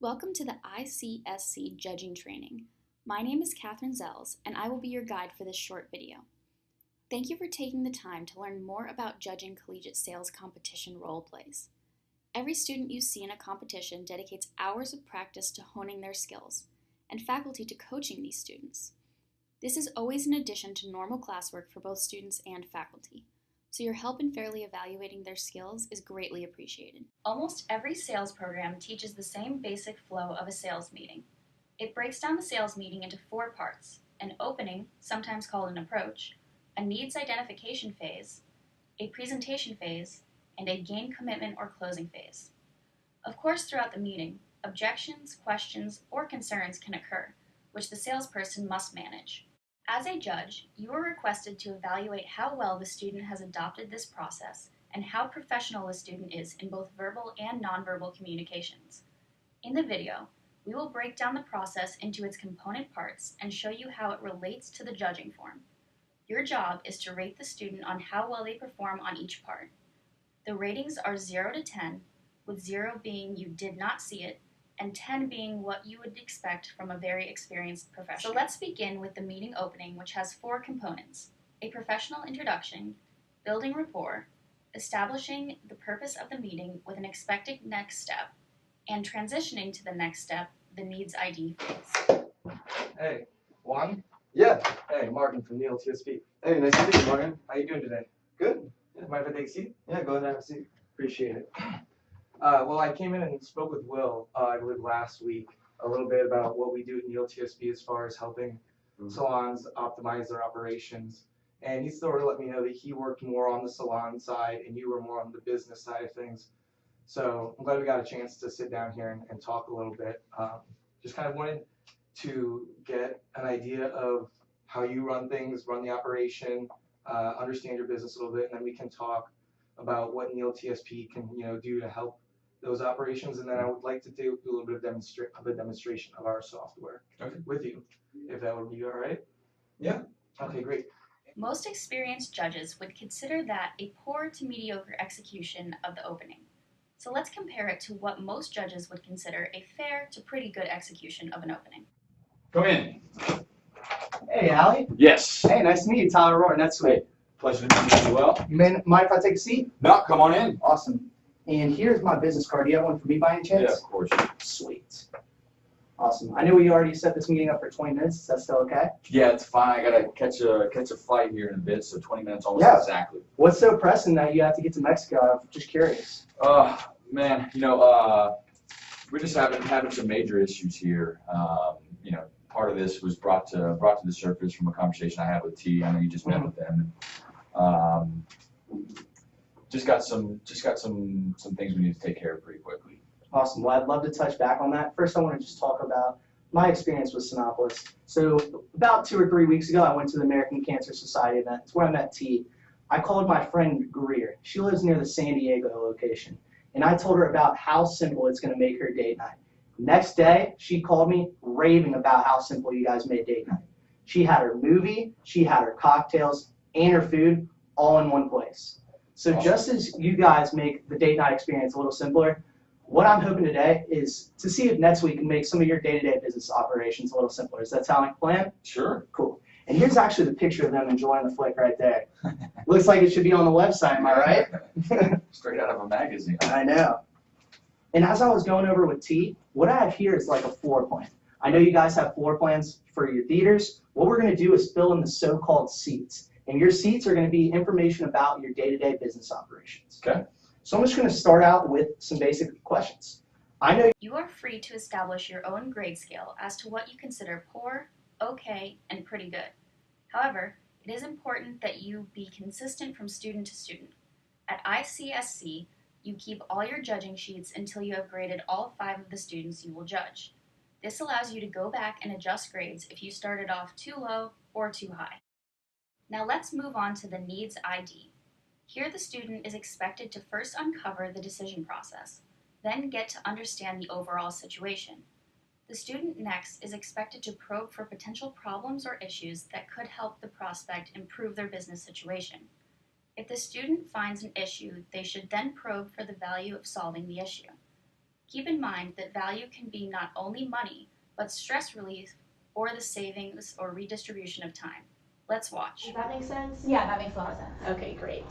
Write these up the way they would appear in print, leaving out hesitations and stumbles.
Welcome to the ICSC judging training. My name is Catherine Zells, and I will be your guide for this short video. Thank you for taking the time to learn more about judging collegiate sales competition role plays. Every student you see in a competition dedicates hours of practice to honing their skills, and faculty to coaching these students. This is always in addition to normal classwork for both students and faculty, so your help in fairly evaluating their skills is greatly appreciated. Almost every sales program teaches the same basic flow of a sales meeting. It breaks down the sales meeting into 4 parts: an opening, sometimes called an approach, a needs identification phase, a presentation phase, and a gain commitment or closing phase. Of course, throughout the meeting, objections, questions, or concerns can occur, which the salesperson must manage. As a judge, you are requested to evaluate how well the student has adopted this process and how professional the student is in both verbal and nonverbal communications. In the video, we will break down the process into its component parts and show you how it relates to the judging form. Your job is to rate the student on how well they perform on each part. The ratings are 0 to 10, with 0 being you did not see it, and 10 being what you would expect from a very experienced professional. So let's begin with the meeting opening, which has 4 components: a professional introduction, building rapport, establishing the purpose of the meeting with an expected next step, and transitioning to the next step, the needs ID phase. Hey, Juan? Yeah. Hey, Martin from the ICSC. Hey, nice to meet you, Morgan. How you doing today? Good. Yeah, mind if I take a seat? Yeah, go ahead and have a seat. Appreciate it. Well, I came in and spoke with Will, I believe last week, a little bit about what we do in the LTSB as far as helping salons optimize their operations. And he sort of let me know that he worked more on the salon side and you were more on the business side of things. So I'm glad we got a chance to sit down here and talk a little bit. Just kind of wanted to get an idea of how you run things, run the operation, understand your business a little bit, and then we can talk about what Neil TSP can do to help those operations. And then I would like to do a little bit of a demonstration of our software with you, if that would be all right. Yeah. Okay, great. Most experienced judges would consider that a poor to mediocre execution of the opening. So let's compare it to what most judges would consider a fair to pretty good execution of an opening. Come in. Hey, Allie. Yes. Hey, nice to meet you, Tyler Roy. That's sweet. Pleasure to meet you as well. You mind if I take a seat? No, come on in. Awesome. And here's my business card. Do you have one for me by any chance? Yeah, of course. Sweet. Awesome. I know we already set this meeting up for 20 minutes. Is that still okay? Yeah, it's fine. I gotta catch a flight here in a bit, so 20 minutes almost exactly. What's so pressing that you have to get to Mexico? I'm just curious. Man, we're just having some major issues here. Part of this was brought to the surface from a conversation I had with T. I know you just met with them. Just got some things we need to take care of pretty quickly. Awesome. Well, I'd love to touch back on that. First, I want to just talk about my experience with Sinopolis. So about 2 or 3 weeks ago, I went to the American Cancer Society event. It's where I met T. I called my friend Greer. She lives near the San Diego location. And I told her about how simple it's going to make her date night. Next day, she called me raving about how simple you guys made date night. She had her movie, she had her cocktails, and her food all in one place. So just as you guys make the date night experience a little simpler, what I'm hoping today is to see if next week can make some of your day-to-day business operations a little simpler. Does that sound like a plan? Sure. Cool. And here's actually the picture of them enjoying the flick right there. Looks like it should be on the website, am I right? Straight out of a magazine. I know. And as I was going over with T, what I have here is like a floor plan. I know you guys have floor plans for your theaters. What we're going to do is fill in the so-called seats. And your seats are going to be information about your day-to-day business operations. Okay. So I'm just going to start out with some basic questions. I know You are free to establish your own grade scale as to what you consider poor, okay, and pretty good. However, it is important that you be consistent from student to student. At ICSC, you keep all your judging sheets until you have graded all 5 of the students you will judge. This allows you to go back and adjust grades if you started off too low or too high. Now let's move on to the needs ID. Here the student is expected to first uncover the decision process, then get to understand the overall situation. The student next is expected to probe for potential problems or issues that could help the prospect improve their business situation. If the student finds an issue, they should then probe for the value of solving the issue. Keep in mind that value can be not only money, but stress relief or the savings or redistribution of time. Let's watch. Does that make sense? Yeah, that makes a lot of sense. Okay, great.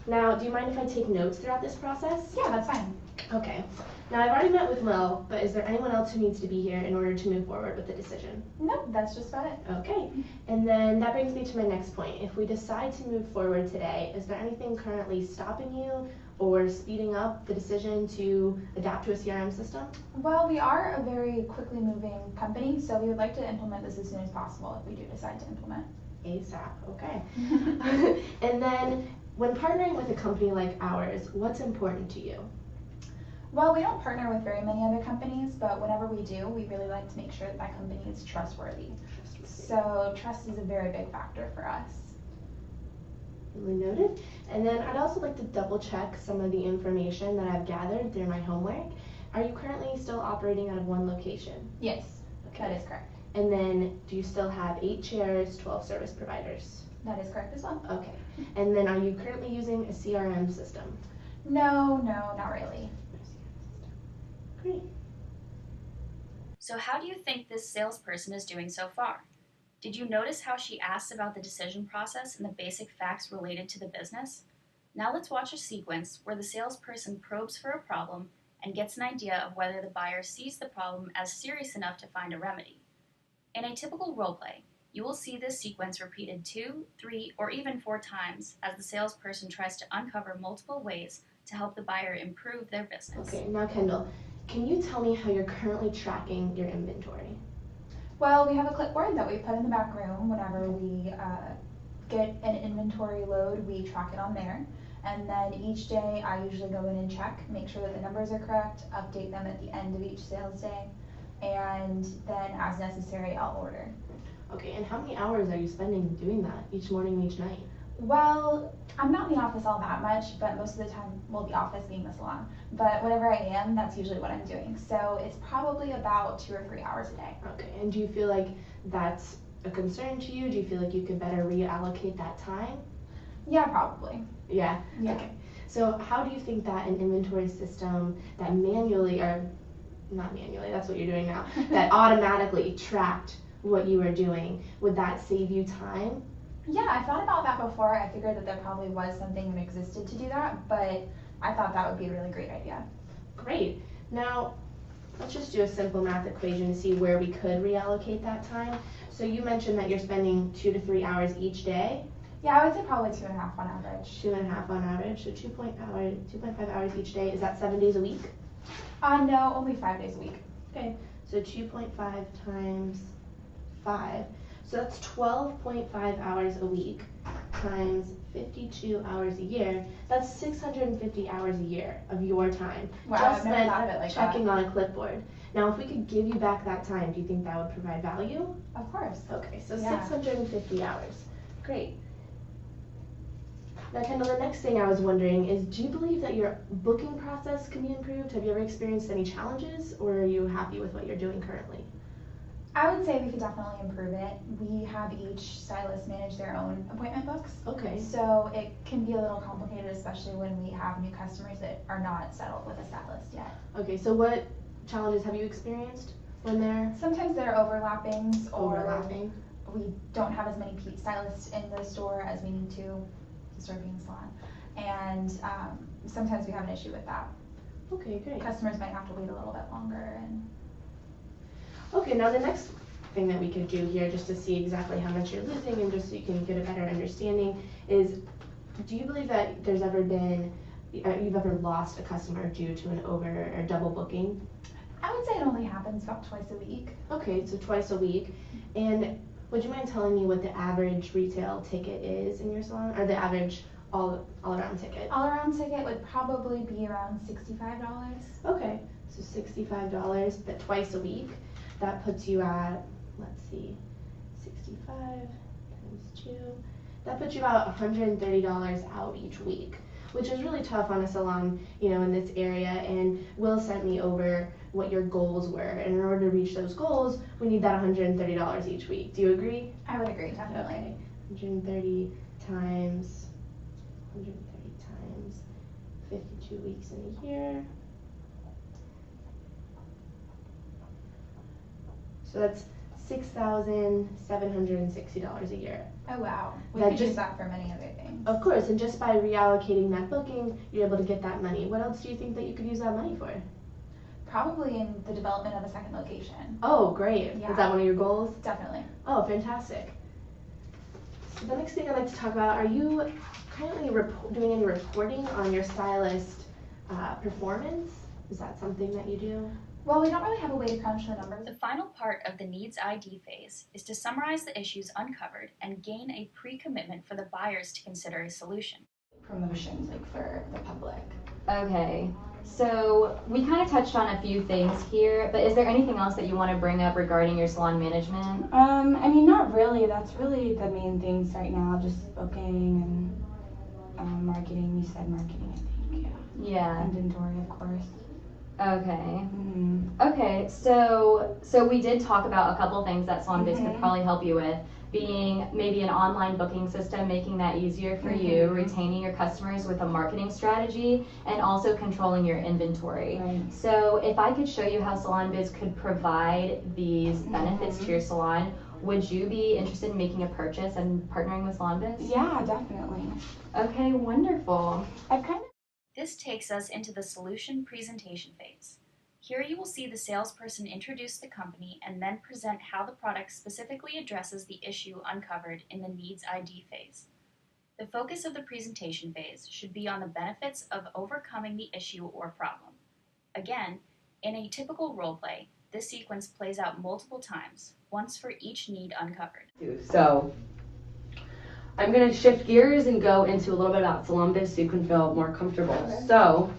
Now, do you mind if I take notes throughout this process? Yeah, that's fine. Okay. Now, I've already met with Will, but is there anyone else who needs to be here in order to move forward with the decision? Nope, that's just about it. Okay. And then that brings me to my next point. If we decide to move forward today, is there anything currently stopping you or speeding up the decision to adapt to a CRM system? Well, we are a very quickly moving company, so we would like to implement this as soon as possible if we do decide to implement. ASAP, okay. And then, when partnering with a company like ours, what's important to you? Well, we don't partner with very many other companies, but whenever we do, we really like to make sure that that company is trustworthy. So trust is a very big factor for us. Duly noted. And then I'd also like to double check some of the information that I've gathered through my homework. Are you currently still operating out of one location? Yes, that is correct. And then do you still have 8 chairs, 12 service providers? That is correct as well. Okay. And then are you currently using a CRM system? No, not really. Great. So how do you think this salesperson is doing so far? Did you notice how she asked about the decision process and the basic facts related to the business? Now let's watch a sequence where the salesperson probes for a problem and gets an idea of whether the buyer sees the problem as serious enough to find a remedy. In a typical roleplay, you will see this sequence repeated 2, 3, or even 4 times as the salesperson tries to uncover multiple ways to help the buyer improve their business. Okay, now Kendall, can you tell me how you're currently tracking your inventory? Well, we have a clipboard that we put in the back room. Whenever we get an inventory load, we track it on there. And then each day I usually go in and check, make sure that the numbers are correct, update them at the end of each sales day, and then as necessary, I'll order. Okay, and how many hours are you spending doing that each morning and each night? Well, I'm not in the office all that much, but most of the time, well, the office being the salon, but whenever I am, that's usually what I'm doing. So it's probably about 2 or 3 hours a day. Okay, and do you feel like that's a concern to you? Do you feel like you could better reallocate that time? Yeah, probably. Yeah? Yeah. Okay. So how do you think that an inventory system that manually, or not manually, that's what you're doing now, that automatically tracked what you were doing, would that save you time? Yeah, I thought about that before. I figured that there probably was something that existed to do that, but I thought that would be a really great idea. Great. Now, let's just do a simple math equation to see where we could reallocate that time. So you mentioned that you're spending 2 to 3 hours each day. Yeah, I would say probably 2.5 on average. 2.5 on average, so 2.5 hours each day. Is that 7 days a week? No, only 5 days a week. Okay, so 2.5 times 5. So that's 12.5 hours a week times 52 hours a year. That's 650 hours a year of your time. Wow, just I've never spent thought of it like checking that. on a clipboard. Now, if we could give you back that time, do you think that would provide value? Of course. Okay, so Yeah. 650 hours. Great. Now, Kendall, the next thing I was wondering is, do you believe that your booking process can be improved? Have you ever experienced any challenges, or are you happy with what you're doing currently? I would say we could definitely improve it. We have each stylist manage their own appointment books. Okay. So it can be a little complicated, especially when we have new customers that are not settled with a stylist yet. Okay, so what challenges have you experienced when they're Sometimes there are overlappings, or overlapping? we don't have as many stylists in the store as we need to, the store being a salon. And sometimes we have an issue with that. Okay, great. Customers might have to wait a little bit longer. And Okay, now the next thing that we could do here, just to see exactly how much you're losing and just so you can get a better understanding, is do you believe that there's ever been, you've ever lost a customer due to an over or double booking? I would say it only happens about twice a week. Okay, so twice a week. And would you mind telling me what the average retail ticket is in your salon, or the average all around ticket? All around ticket would probably be around $65. Okay, so $65, but twice a week. That puts you at, let's see, 65 times 2. That puts you about $130 out each week, which is really tough on a salon, in this area. And Will sent me over what your goals were. And in order to reach those goals, we need that $130 each week. Do you agree? I would agree, definitely. Okay, 130 times 52 weeks in a year. So that's $6,760 a year. Oh wow, we That could just- use that for many other things. Of course, and just by reallocating that booking, you're able to get that money. What else do you think that you could use that money for? Probably in the development of a second location. Oh, great. Yeah. Is that one of your goals? Definitely. Oh, fantastic. So the next thing I'd like to talk about, are you currently doing any reporting on your stylist performance? Is that something that you do? Well, we don't really have a way to crunch the numbers. The final part of the needs ID phase is to summarize the issues uncovered and gain a pre-commitment for the buyers to consider a solution. Promotions, like for the public. Okay, so we kind of touched on a few things here, but is there anything else that you want to bring up regarding your salon management? I mean, not really. That's really the main things right now, just booking and marketing. You said marketing, I think, yeah. Yeah. Inventory, of course. Okay. Mm-hmm. Okay, so we did talk about a couple things that SalonBiz could probably help you with, being maybe an online booking system, making that easier for you, retaining your customers with a marketing strategy, and also controlling your inventory. Right. So if I could show you how SalonBiz could provide these benefits to your salon, would you be interested in making a purchase and partnering with SalonBiz? Yeah, definitely. Okay, wonderful. I've kind of This takes us into the solution presentation phase. Here you will see the salesperson introduce the company and then present how the product specifically addresses the issue uncovered in the needs ID phase. The focus of the presentation phase should be on the benefits of overcoming the issue or problem. Again, in a typical role play, this sequence plays out multiple times, once for each need uncovered. So I'm going to shift gears and go into a little bit about SalonBiz so you can feel more comfortable. Okay. So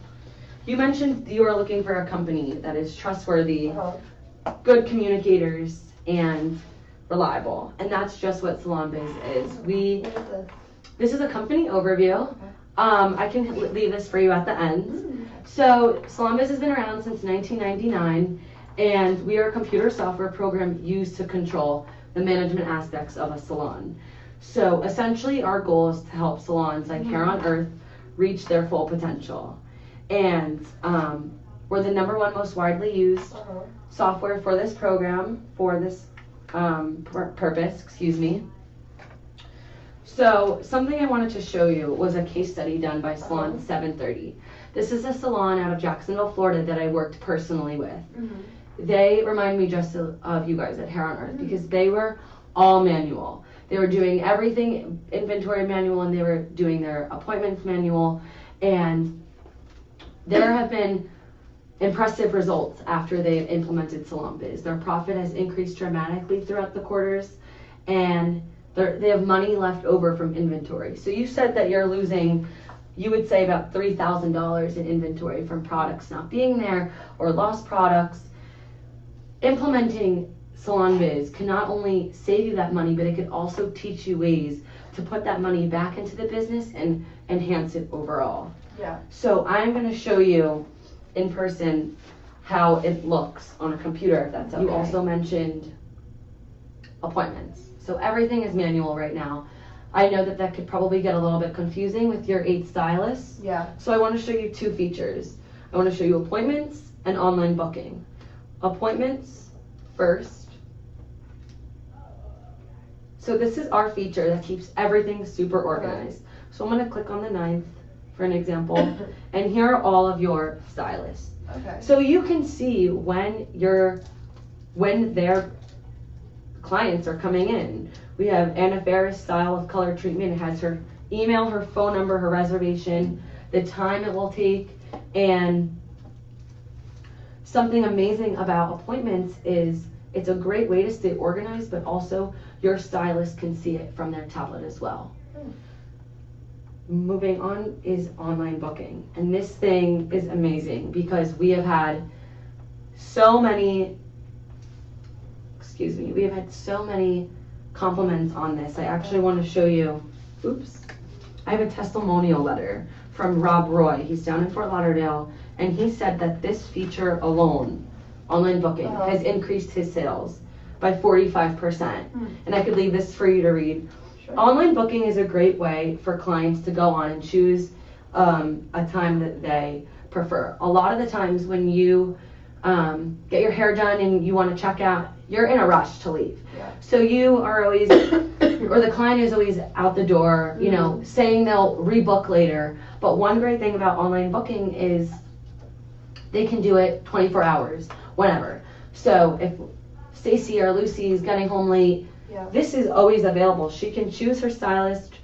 you mentioned you are looking for a company that is trustworthy, good communicators, and reliable. And that's just what SalonBiz is. This is a company overview. I can leave this for you at the end. So SalonBiz has been around since 1999, and we are a computer software program used to control the management aspects of a salon. So essentially our goal is to help salons like Hair on Earth reach their full potential. And we're the #1 most widely used software for this program, for this purpose, excuse me. So something I wanted to show you was a case study done by Salon 730. This is a salon out of Jacksonville, Florida that I worked personally with. They remind me just of you guys at Hair on Earth because they were all manual. They were doing everything inventory manual, and they were doing their appointments manual, and there have been impressive results after they've implemented SalonBiz. Their profit has increased dramatically throughout the quarters, and they have money left over from inventory. So you said that you're losing, you would say about $3,000 in inventory from products not being there or lost products. Implementing SalonBiz can not only save you that money, but it could also teach you ways to put that money back into the business and enhance it overall. Yeah. So I'm going to show you in person how it looks on a computer, if that's okay. You also mentioned appointments. So everything is manual right now. I know that could probably get a little bit confusing with your 8 stylists. Yeah. So I want to show you 2 features. I want to show you appointments and online booking. Appointments first. So this is our feature that keeps everything super organized. So I'm going to click on the 9th for an example, and here are all of your stylists. Okay. So you can see when their clients are coming in. We have Anna Ferris style of color treatment. It has her email, her phone number, her reservation, the time it will take, and something amazing about appointments is it's a great way to stay organized, but also your stylist can see it from their tablet as well. Moving on is online booking. And this thing is amazing because we have had so many compliments on this. I actually want to show you, I have a testimonial letter from Rob Roy. He's down in Fort Lauderdale, and he said that this feature alone, online booking, has increased his sales by 45%. And I could leave this for you to read. Sure. Online booking is a great way for clients to go on and choose a time that they prefer. A lot of the times when you get your hair done and you want to check out, you're in a rush to leave. Yeah. So you are always, or the client is always out the door, you know, saying they'll rebook later. But one great thing about online booking is they can do it 24 hours, whenever. So if Stacy or Lucy is getting home late, this is always available. She can choose her stylist,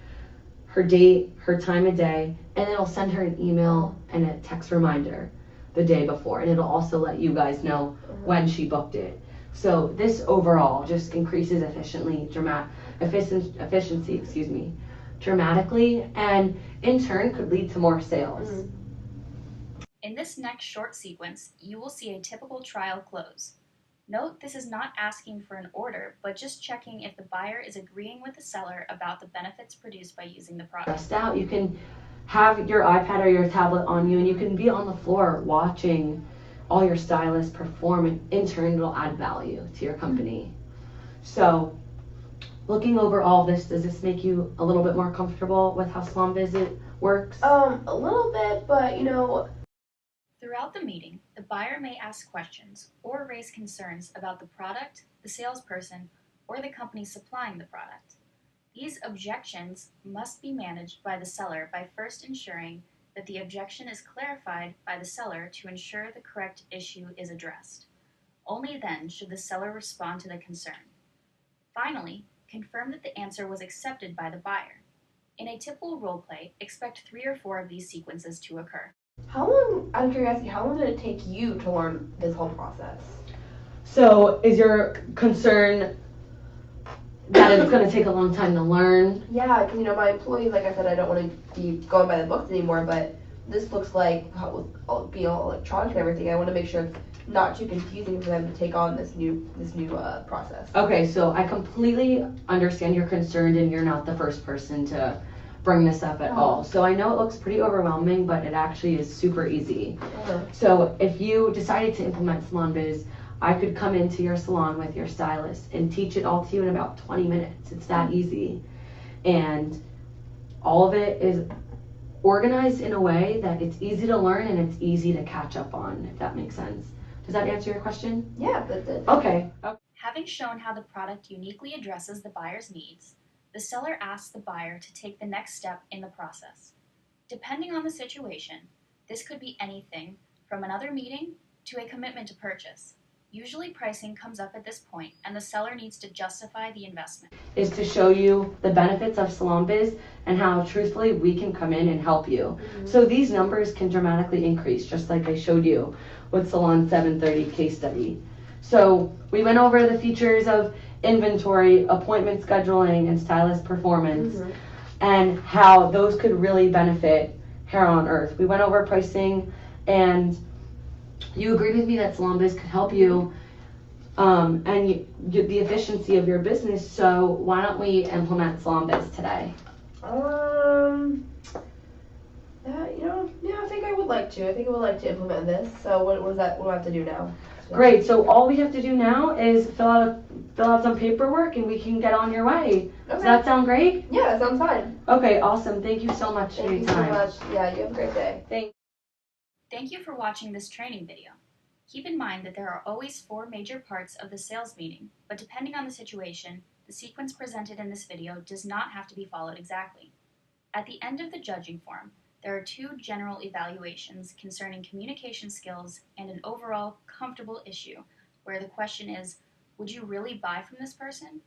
her date, her time of day, and it'll send her an email and a text reminder the day before, and it'll also let you guys know when she booked it. So this overall just increases efficiency, dramatically, and in turn could lead to more sales. In this next short sequence, you will see a typical trial close. Note this is not asking for an order, but just checking if the buyer is agreeing with the seller about the benefits produced by using the product. Stressed out, you can have your iPad or your tablet on you and you can be on the floor watching all your stylists perform, and in turn it'll add value to your company. So looking over all this, does this make you a little bit more comfortable with how Salon Visit works? A little bit, but you know. Throughout the meeting, the buyer may ask questions or raise concerns about the product, the salesperson, or the company supplying the product. These objections must be managed by the seller by first ensuring that the objection is clarified by the seller to ensure the correct issue is addressed. Only then should the seller respond to the concern. Finally, confirm that the answer was accepted by the buyer. In a typical role play, expect 3 or 4 of these sequences to occur. How long, out of curiosity, how long did it take you to learn this whole process? So is your concern that it's going to take a long time to learn? Yeah, because you know, my employees, like I said, I don't want to be going by the books anymore, but this looks like how it will be all electronic and everything. I want to make sure it's not too confusing for them to take on this new process. Okay, so I completely understand your concern, and you're not the first person to bring this up at all. So I know it looks pretty overwhelming, but it actually is super easy. So if you decided to implement Salon Biz, I could come into your salon with your stylist and teach it all to you in about 20 minutes. It's that easy. And all of it is organized in a way that it's easy to learn and it's easy to catch up on, if that makes sense. Does that answer your question? Yeah, that did. Okay. Having shown how the product uniquely addresses the buyer's needs, the seller asks the buyer to take the next step in the process. Depending on the situation, this could be anything from another meeting to a commitment to purchase. Usually pricing comes up at this point, and the seller needs to justify the investment. Is to show you the benefits of Salon Biz and how truthfully we can come in and help you. So these numbers can dramatically increase, just like I showed you with Salon 730 case study. So we went over the features of inventory, appointment scheduling, and stylist performance, and how those could really benefit Hair on Earth. We went over pricing, and you agreed with me that Salon Biz could help you and the efficiency of your business. So why don't we implement Salon Biz today? I think I would like to. I think I would like to implement this. So what do I have to do now? Great. So all we have to do now is fill out some paperwork, and we can get on your way. Does that sound great? Yeah, that sounds fine. Okay, awesome. Thank you so much for your time. Thank you so much. Yeah, you have a great day. Thanks. Thank you for watching this training video. Keep in mind that there are always 4 major parts of the sales meeting, but depending on the situation, the sequence presented in this video does not have to be followed exactly. At the end of the judging form, there are 2 general evaluations concerning communication skills and an overall comfortable issue, where the question is, would you really buy from this person?